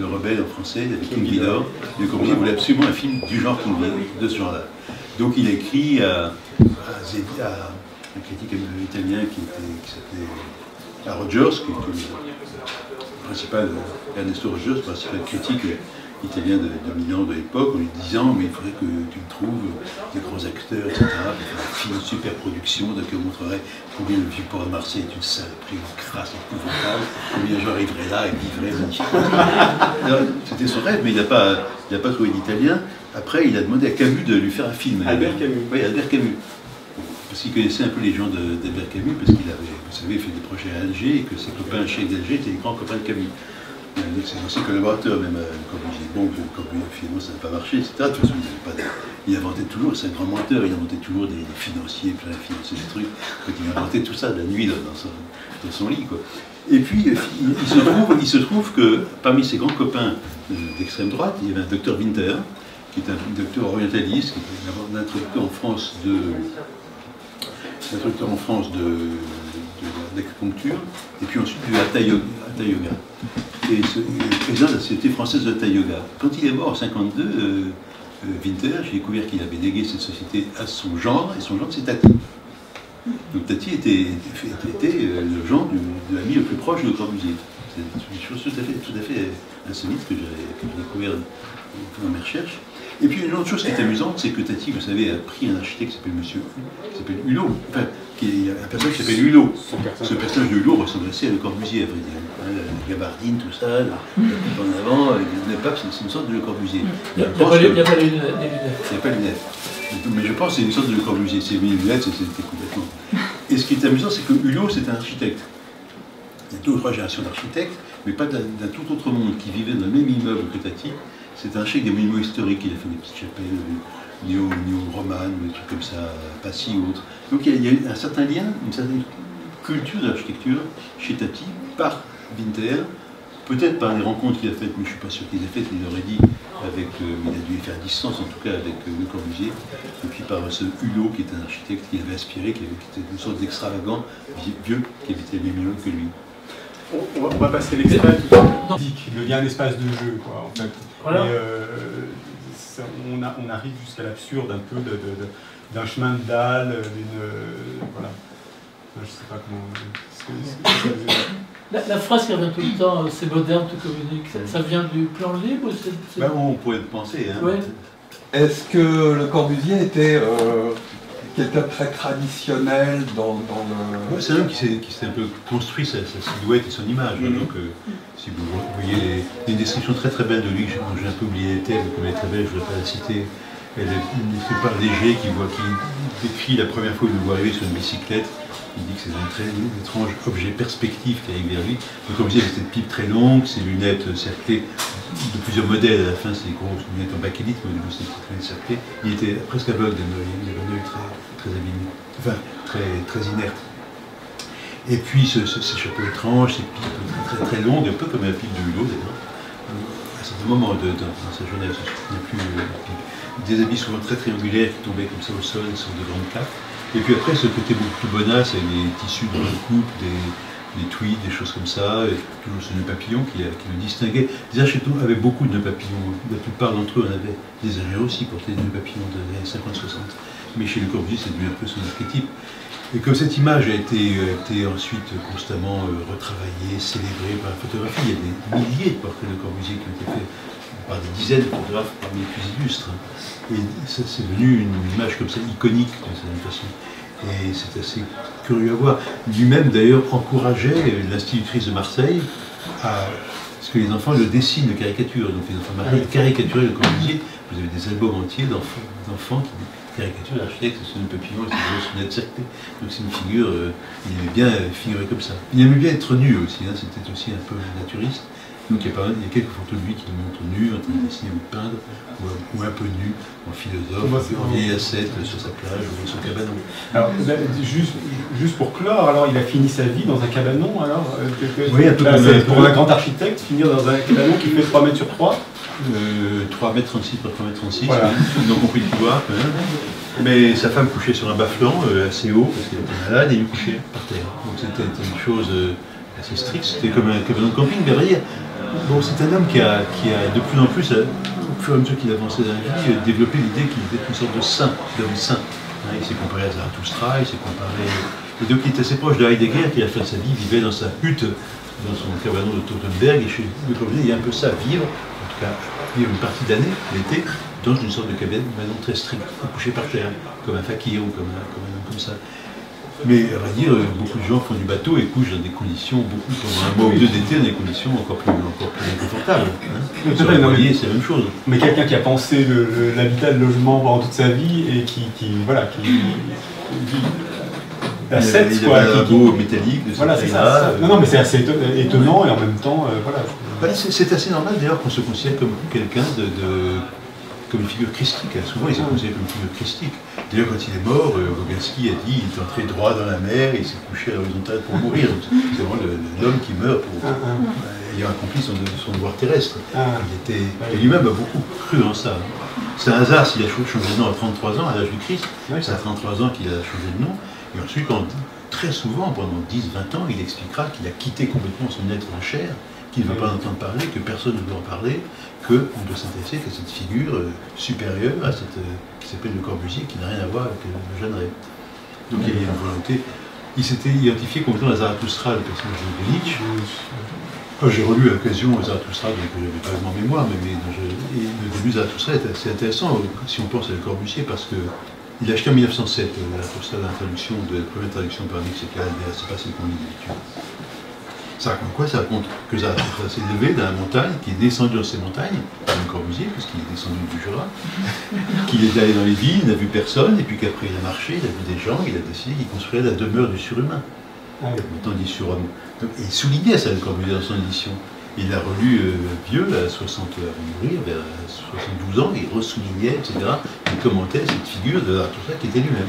Le Rebelle en français, avec King Vidor. Le Corbusier voulait absolument un film du genre King Vidor, de ce genre-là. Donc il a écrit à un critique italien qui s'appelait à Rogers, qui était le principal, Ernesto Rogers, principal critique italien de Milan de l'époque, en lui disant mais il faudrait que tu me trouves des grands acteurs, etc. Pour faire une super production, donc on montrerait combien le vieux port de Marseille est une saloperie, une crasse épouvantable, combien j'arriverais là et vivrais magnifiquement. C'était son rêve, mais il n'a pas trouvé d'Italien. Après, il a demandé à Camus de lui faire un film. Albert Camus. Oui, Albert Camus. Parce qu'il connaissait un peu les gens d'Albert Camus, parce qu'il avait, vous savez, fait des projets à Alger, et que ses copains chez d'Alger étaient les grands copains de Camus. Donc c'est aussi collaborateur même à Corbusier. Bon, Corbusier, finalement, ça n'a pas marché, etc. De toute façon, il inventait toujours, c'est un grand menteur, il inventait toujours des financiers, plein de financiers, des trucs. Donc il inventait tout ça de la nuit dans son lit, quoi. Et puis, il se trouve que parmi ses grands copains d'extrême droite, il y avait un docteur Winter, qui est un docteur orientaliste, qui est un introducteur en France d'acupuncture, et puis ensuite du Hatha Yoga. Et le président de la Société française de Hatha Yoga. Quand il est mort en 1952, Winter, j'ai découvert qu'il avait légué cette société à son gendre, et son gendre c'est Tati. Donc Tati était le gendre de l'ami le plus proche de Corbusier. C'est une chose tout à fait insolite que j'ai découvert dans mes recherches. Et puis une autre chose qui est amusante, c'est que Tati, vous savez, a pris un architecte qui s'appelle Hulot, enfin, il y a un personnage qui s'appelle Hulot. Ce personnage de Hulot ressemble assez à Le Corbusier, à vrai dire. La gabardine, tout ça, la pipe en avant, le pape, c'est une sorte de Le Corbusier. Il n'y a pas les lunettes. Il n'y a pas de lunettes. Mais je pense que c'est une sorte de Le Corbusier. C'est une lunette, c'était complètement. Et ce qui est amusant, c'est que Hulot, c'est un architecte. Il y a 2 ou 3 générations d'architectes, mais pas d'un tout autre monde, qui vivait dans le même immeuble que Tati. C'est un architecte des monuments historiques, il a fait des petites chapelles néo-romanes, des trucs comme ça, Passy ou autres. Donc il y a un certain lien, une certaine culture de l'architecture chez Tati, par Winter, peut-être par les rencontres qu'il a faites, mais je ne suis pas sûr qu'il les a faites, il aurait dit, il a dû les faire à distance en tout cas avec Le Corbusier, et puis par ce Hulot qui est un architecte qui avait aspiré, qui était une sorte d'extravagant vieux, qui habitait les mieux que lui. On va passer l'extrait. Il devient un espace de jeu, quoi, en fait. Voilà. Et, on arrive jusqu'à l'absurde un peu d'un chemin de dalle, voilà. je ne sais pas comment... La phrase qui revient tout le temps, c'est moderne, tout communique, ça vient du plan libre ou c'est... Ben, on pourrait le penser. Hein. Ouais. Est-ce que Le Corbusier était quelqu'un de très traditionnel dans le... Ouais, c'est un homme qui s'est un peu construit sa silhouette et son image. Donc, si vous voyez, il y a une description très très belle de lui, j'ai un peu oublié les termes, comme elle est très belle, je ne voudrais pas la citer. Elle est par léger qui décrit la première fois où il le voit arriver sur une bicyclette. Il dit que c'est un très étrange objet perspectif qui arrive vers lui. Le Corbusier avait cette pipe très longue, ses lunettes cerclées de plusieurs modèles. À la fin, c'est des grosses lunettes en bakélite, mais au début, c'est des petites lunettes cerclées. Il était presque aveugle d'un œil. Il avait un œil très abîmé, enfin très inerte. Et puis, ces chapeaux étranges, ces pipes très longues, un peu comme la pipe de Hulot d'ailleurs. À certains moments dans sa jeunesse, il n'y a plus des habits souvent très triangulaires qui tombaient comme ça au sol, sur de grandes capes. Et puis après, ce côté beaucoup plus bonasse, avec des tissus de grande coupe, des tweeds, des choses comme ça, et toujours ce nœud papillon qui le distinguait. Les architectes avaient beaucoup de nœuds papillons. La plupart d'entre eux en avaient. Les ingénieurs aussi portaient des nœuds papillons des années 50-60. Mais chez Le Corbusier, c'est devenu un peu son archétype. Et comme cette image a été ensuite constamment retravaillée, célébrée par la photographie, il y a des milliers de portraits de Corbusier qui ont été faits par des dizaines de photographes parmi les plus illustres. Et ça, c'est devenu une image comme ça, iconique d'une certaine façon. Et c'est assez curieux à voir. Lui-même, d'ailleurs, encourageait l'institutrice de Marseille à ce que les enfants le dessinent de caricature. Donc les enfants marseillais caricaturaient Le Corbusier. Vous avez des albums entiers d'enfants qui caricaturent l'architecte sur une papillon et ses grosses lunettes cerclées. Donc c'est une figure, il aimait bien figurer comme ça. Il aimait bien être nu aussi, hein, c'était aussi un peu naturiste. Donc il y a quelques photos de lui qui le montrent nu, en train de dessiner ou de peindre, ou un peu nu, en philosophe, en vieille ascète sur sa plage ou dans son cabanon. Alors, juste pour clore, alors il a fini sa vie dans un cabanon, alors oui, un peu pour un grand architecte, finir dans un cabanon qui fait 3 mètres sur 3 3 mètres 36 par 3 mètres 36, voilà. Ils ont compris le pouvoir quand même. Mais sa femme couchait sur un bas-flanc assez haut parce qu'elle était malade et il couchait par terre. Donc c'était une chose assez stricte, c'était comme un cabanon de camping, mais à vrai dire, bon, c'est un homme qui a de plus en plus, au fur et à mesure qu'il avançait dans la vie, développé l'idée qu'il était une sorte de saint, d'homme saint. Il s'est comparé à Zarathustra, il s'est comparé... Et donc il est assez proche de Heidegger qui, à la fin de sa vie, vivait dans sa hutte, dans son cabanon de Tottenberg, et chez Le Corbusier, il y a un peu ça, vivre, en tout cas, vivre une partie d'année, l'été, dans une sorte de cabanon très strict, couché par terre, comme un fakir ou comme un homme comme ça. Mais à vrai dire, beaucoup de gens font du bateau et couchent dans des conditions, pendant un mois ou deux d'été, dans des conditions encore plus inconfortables. Hein. Sur le voilier, c'est la même chose. Mais quelqu'un qui a pensé l'habitat, le logement pendant toute sa vie et qui il avait un labo métallique de voilà, c'est ça. Non, mais c'est assez étonnant et en même temps, voilà. Ben, c'est assez normal d'ailleurs qu'on se considère comme quelqu'un comme une figure christique. Souvent, il s'est considéré comme une figure christique. D'ailleurs, quand il est mort, Rogalski a dit qu'il est entré droit dans la mer et il s'est couché à l'horizontale pour mourir. C'est vraiment l'homme qui meurt ayant accompli son devoir terrestre. Et lui-même a beaucoup cru en ça. C'est un hasard s'il a changé de nom à 33 ans, à l'âge du Christ. C'est à 33 ans qu'il a changé de nom. Et ensuite, très souvent, pendant 10-20 ans, il expliquera qu'il a quitté complètement son être en chair, qu'il ne veut pas en entendre parler, que personne ne veut en parler, qu'on doit s'intéresser qu'à cette figure supérieure à cette qui s'appelle Le Corbusier, qui n'a rien à voir avec le Jeanneret. Donc il y a une volonté. Il s'était identifié complètement à Zarathustra, le personnage de Nietzsche. J'ai relu à l'occasion Zarathustra, donc je n'avais pas vraiment mémoire, mais le début de Zarathustra est assez intéressant si on pense à Le Corbusier, parce que il a acheté en 1907 Zarathustra, la première traduction par Nicolas Albert, c'est pas celle qu'on lit d'habitude. Ça raconte quoi? Ça raconte que Zarathustra s'est levé dans la montagne, qu'il est descendu dans ces montagnes, par Le Corbusier, puisqu'il est descendu du Jura, qu'il est allé dans les villes, il n'a vu personne, et puis qu'après il a marché, il a vu des gens, il a décidé qu'il construirait la demeure du surhumain. Maintenant on dit surhomme. Donc, il soulignait ça, Le Corbusier, dans son édition. Il l'a relu vieux, à 60 avant de mourir, vers 72 ans, il ressoulignait, etc. Il commentait cette figure de Zarathustra qui était lui-même.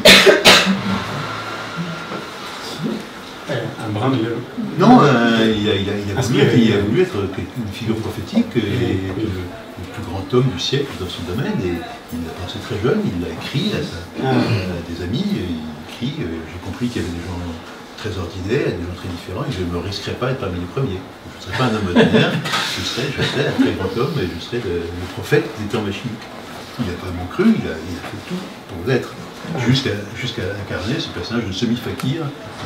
Un brin de... Non, il a voulu être une figure prophétique et le plus grand homme du siècle dans son domaine. Et il l'a pensé très jeune, il l'a écrit à des amis, il écrit, j'ai compris qu'il y avait des gens très ordinaires, des gens très différents, et je ne me risquerais pas d'être parmi les premiers. Je ne serais pas un homme ordinaire, je serais un très grand homme, et je serais le prophète des temps machiniques. Il n'a pas vraiment cru, il a fait tout pour l'être. jusqu'à incarner ce personnage de semi-fakir,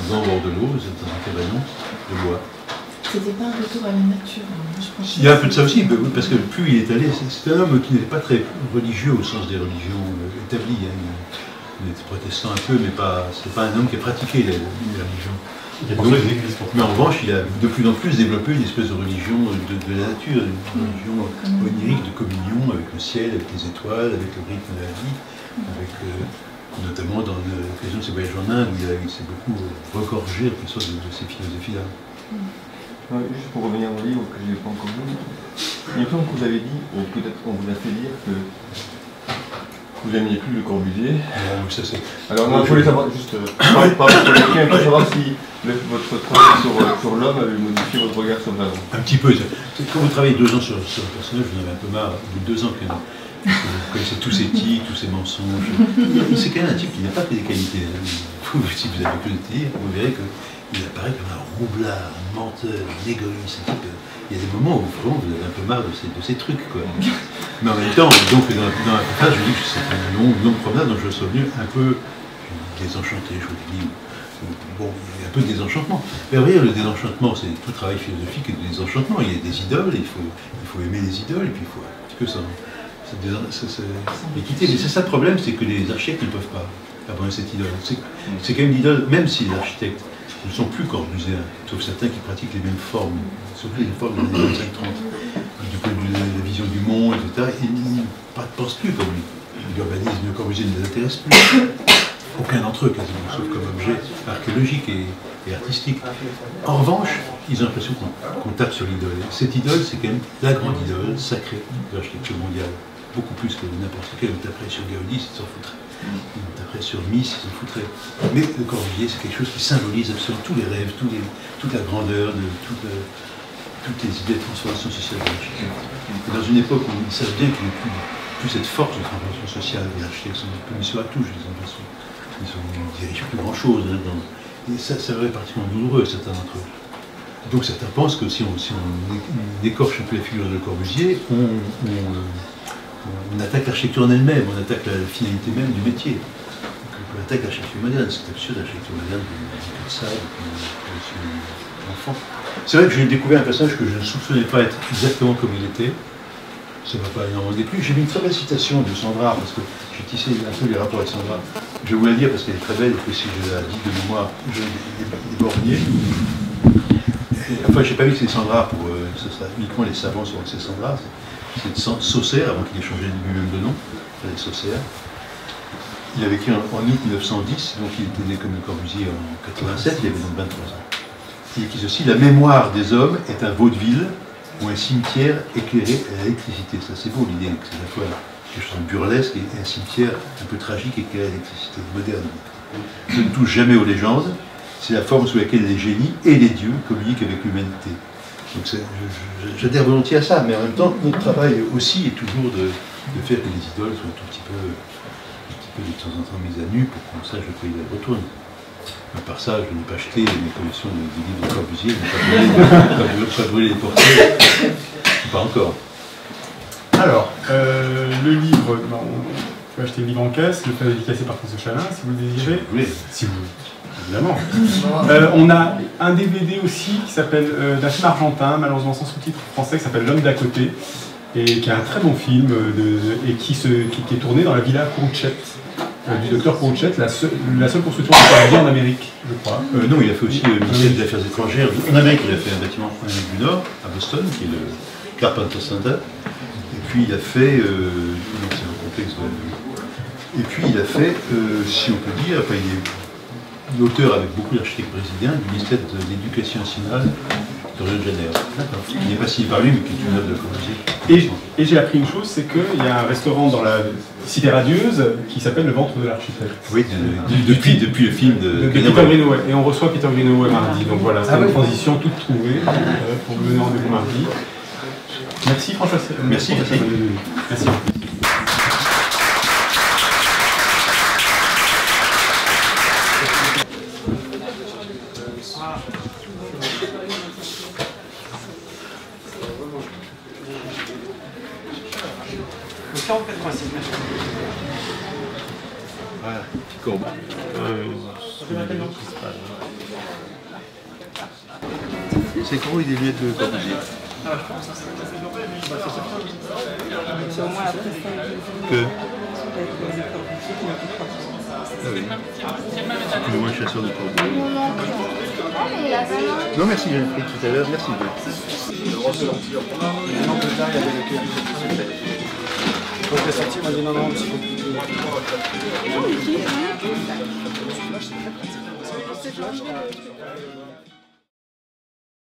dans le bord de l'eau, dans un cabanon de bois. C'était pas un retour à la nature, hein. Je pense. Il y a un peu de ça aussi, parce que plus il est allé, c'est un homme qui n'est pas très religieux au sens des religions établies. Hein. Il était protestant un peu, mais c'est pas un homme qui a pratiqué les religions. Mais en revanche, il a de plus en plus développé une espèce de religion de la nature, une religion onirique de communion avec le ciel, avec les étoiles, avec le rythme de la vie, avec, notamment dans l'occasion de ses voyages en Inde, où il s'est beaucoup regorgé en quelque sorte de ces philosophies-là. Juste pour revenir au livre que je n'ai pas encore lu, il me semble que vous avez dit, ou peut-être qu'on vous a fait dire que vous n'aimiez plus Le Corbusier. Non, ça c'est... Alors non, je voulais savoir, juste, pour savoir si votre travail sur l'homme avait modifié votre regard sur l'homme. Un petit peu. Quand vous travaillez 2 ans sur le personnage, vous en avez un peu marre, au bout de 2 ans quand même. Vous connaissez tous ses tics, tous ses mensonges. C'est quand même un type qui n'a pas que des qualités. Si vous avez que des tics, vous verrez qu'il apparaît comme un roublard, un menteur, un égoïste. Il y a des moments où vraiment vous avez un peu marre de ces trucs, quoi. Mais en même temps, donc dans la préface, je dis que c'est une longue promenade dont je suis revenu un peu désenchanté. Je vous dis, bon, il y a un peu de désenchantement. Mais vous voyez, le désenchantement, c'est tout travail philosophique et de désenchantement. Il y a des idoles, il faut aimer les idoles, et puis il faut un petit peu les quitter. Mais c'est ça le problème, c'est que les architectes ne peuvent pas abandonner cette idole. C'est quand même l'idole, même si les architectes ne sont plus corbusiens, sauf certains qui pratiquent les mêmes formes, surtout les formes des années 25-30, du point de vue de la vision du monde, etc. Ils ne pensent plus comme lui. L'urbanisme Corbusier ne les intéresse plus. Aucun d'entre eux, quasiment, sauf comme objet archéologique et artistique. En revanche, ils ont l'impression qu'on tape sur l'idole. Cette idole, c'est quand même la grande idole sacrée de l'architecture mondiale. Beaucoup plus que n'importe quel. On taperait sur Gaudi, ils s'en foutraient. On taperait sur Mies, ils s'en foutraient. Mais le Corbusier, c'est quelque chose qui symbolise absolument tous les rêves, toute la grandeur, toutes les idées de transformation sociale de l'architecture. Et dans une époque où ils savent bien qu'il n'y a plus cette force de transformation sociale, les architectes sont un peu mis sur la touche, ils ne dirigent plus grand-chose. Hein, et ça serait particulièrement douloureux, certains d'entre eux. Donc certains pensent que si on écorche un peu la figure de Le Corbusier, on attaque l'architecture en elle-même, on attaque la finalité même du métier. On attaque l'architecture moderne, c'est absurde l'architecture moderne comme ça, depuis enfant. C'est vrai que j'ai découvert un personnage que je ne soupçonnais pas être exactement comme il était. Ça ne m'a pas énormément déplu. J'ai mis une très belle citation de Sandra, parce que j'ai tissé un peu les rapports avec Sandra. Je vais vous la dire parce qu'elle est très belle, et que si je la dis de mémoire, je l'ai borgnée. Enfin, je n'ai pas vu que c'est Sandra, ce sera uniquement les savants sauront que c'est Sandra. C'est Saucer, avant qu'il ait changé lui-même de nom, c'est Saucer. Il a vécu en août 1910, donc il était né comme Le Corbusier en 87, il avait donc 23 ans. Il dit ceci: la mémoire des hommes est un vaudeville ou un cimetière éclairé à l'électricité. Ça, c'est beau l'idée, que c'est à la fois quelque chose de burlesque et un cimetière un peu tragique éclairé à l'électricité moderne. Je ne touche jamais aux légendes, c'est la forme sous laquelle les génies et les dieux communiquent avec l'humanité. Donc j'adhère volontiers à ça, mais en même temps, notre travail aussi est toujours de faire que les idoles soient un tout petit peu de temps en temps mises à nu pour qu'on sache de quoi ils retournent. À part ça, je n'ai pas acheté mes collections de livres de Corbusier, je n'ai pas brûlé les portraits, pas encore. Alors, le livre, on peut acheter le livre en caisse, le faire dédicacer par François Chalin, si vous le désirez. Oui. Si vous... Évidemment. On a un DVD aussi qui s'appelle d'un film argentin, malheureusement sans sous-titre français, qui s'appelle L'homme d'à côté, et qui est un très bon film et qui est tourné dans la villa Couruchet, du docteur Couruchet, la seule construction de en Amérique, je crois. Non, il a fait aussi le ministère des Affaires étrangères. En Amérique, il a fait un bâtiment en Amérique du Nord, à Boston, qui est le Carpenter Center. Et puis il a fait, c'est un complexe de... Et puis il a fait, si on peut dire, enfin, il est l'auteur avec beaucoup d'architectes brésiliens du ministère de l'Éducation nationale de Rio de Janeiro. Il n'est pas signé par lui, mais qui est une œuvre de Corbusier. Et j'ai appris une chose, c'est qu'il y a un restaurant dans la cité radieuse qui s'appelle Le Ventre de l'Architecte. Oui, depuis le film de Peter Greenaway. Et on reçoit Peter Greenaway mardi. Donc voilà, c'est une transition toute trouvée pour vous donner rendez-vous mardi. Merci François. Merci. Merci. Voilà. Corbeau. C'est gros, il est lunettes de Corbusier. C'est au moins après ça. Que Ah oui. C'est moi le chasseur de Corbusier. Non merci, j'ai pris tout à l'heure, merci. Quand je l'ai sorti, il m'a dit non, non, c'est beaucoup plus.